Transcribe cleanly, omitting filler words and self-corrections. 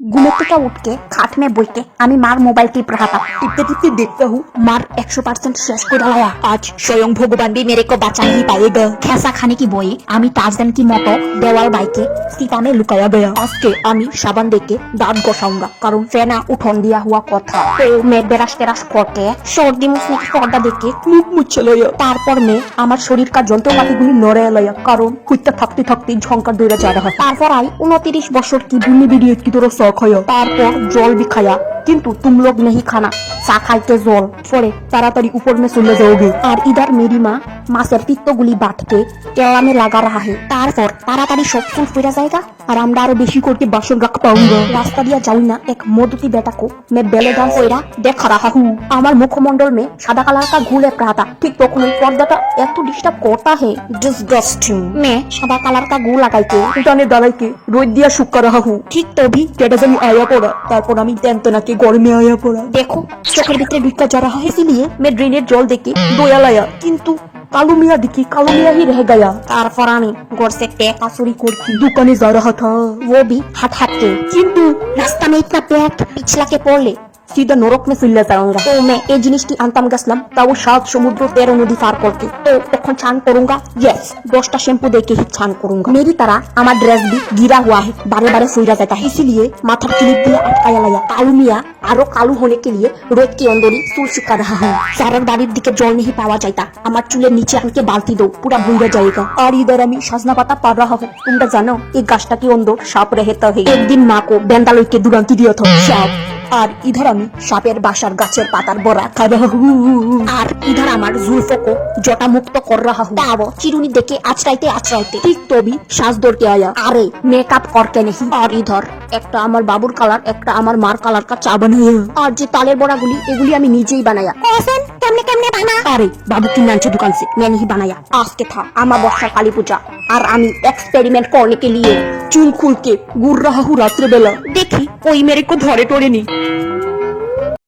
घूमे का उठ के खाट में बैठ के আমি মার মোবাইল টিপ रहा था। टिपते टिपते देखता हूँ मार 100% शेष को डाला। आज स्वयं भगवान भी मेरे को बचा ही पाएगा। खेसा खाने की बोई আমি টার্জান की মতো দেওয়াল বাইকে सीता में लुकाया गया। আজকে আমি সাবান দেখে দাঁত ঘষাऊंगा কারণ ফেনা উঠন দিয়া हुआ কথা। তো मैं বেরাস টেরাস করতে সর্দি মুসনে की পর্দা দেখে মুখ মুছে লয়া। তারপর मैं আমার শরীর का যন্ত্রপাতিগুলি নড়ে লয়া কারণ হুইতে থাকতে থাকতে ঝংকার দৌড়ে যা रहा। তারপর আই 29 বছর की बुन्नी बीड़ी की तरह शौक खाया। तारपर जल भी खाया किंतु तुम लोग नहीं खाना। चा खाइते जल पड़े ताड़ाताड़ी ऊपर में चले जाओगे। और इधर मेरी माँ माছের পিত্তগুলি বাট के केला में लगा रहा है। তারপর তাড়াতাড়ি সব ফুল ফিরে जाएगा और আমরা আরো বেশি করके বাসন রাখ পাऊंगा। रास्ता दिया जाऊँ ना एक मोदती बेटा को मैं बेले डांस कोइरा देखा रहा हूँ। আমার মুখমंडल में सादा कलर का घूल एक रहा था। ठीक তখন ওই পর্দাটা এত ডিস্টার্ব করता है डिस्गस्टिंग। मैं सादा कलर का घूल लगाई के उठाने डालाई के रोज दिया शुक्र रहा हूँ। ठीक तभी কেটে জানি আয়া পড়া। তারপর আমি টেনতনাকে গরমে আয়া পড়া। देखो চোখের ভিতরে ঢুকা जा रहा है इसलिए मैं ड्रेनेर জল দেখে দয়া লায়া কিন্তু कालू मियाँ दिखी कालू मियाँ ही रह गया। तारपर आमी घर से टेका चोरी करके दुकाने जा रहा था वो भी हाथ हाथ के किंतु रास्ता में इतना पैक पिछला के पड़ले सीधा नरक में चले जाऊंगा। तो मैं ये जिनिसटी आनताम गसलाम ताও 7 সমুদ্র 13 নদী পার करके। तो तখন छान करूंगा यस 10টা शैम्पू देके ही छान करूंगा। मेरी तरह हमारा ड्रेस भी गिरा हुआ है बारे बारे फुला जाता है इसलिए माथा क्लिप दिया अटकाया लाया। कालू मियाँ आरो कालू होने के लिए रोज के अंदर चूल सुखा रहा हूँ। सारा बाड़ीर दिके जल नहीं पावा जाता আমার চুলের নিচে আনকে বালতি दो पूरा भूंगा जाएगा। और इधर আমি সাজনা পাতা পার रहा हूँ। तुमरा जानो ये गाछटा के अंदर साप रहता है। एक दिन माँ को बेंदा लइके दुरांती दिया था साप। আর ইধার আমি সাপের বাসার গাছের পাতার বড়া খাই रहा हूँ। আর ইধার আমার जुल्फों জটা মুক্ত कर रहा हूँ। তাও চিরুনি দেখে আছড়াইতে আছড়াইতে ঠিক তবে শ্বাস ধরতে আয়া। আরে মেকআপ করকে नहीं। আর ইধার একটা আমার বাবুর কালার একটা আমার মার কালার का চা বানায়া। আর যে তালের বড়াগুলি এগুলি আমি নিজেই বানায়া। कैसे কেমনে কেমনে বানা? আরে বাবু কিনে আনছে दुकान से मैं नहीं बनाया। आज के था अमावस्या काली पूजा और আমি एक्सपेरिमेंट करने के लिए चूल खुल के घूर रहा हूँ रात्रि बेला। देखी कोई मेरे को धरे टोरे नहीं।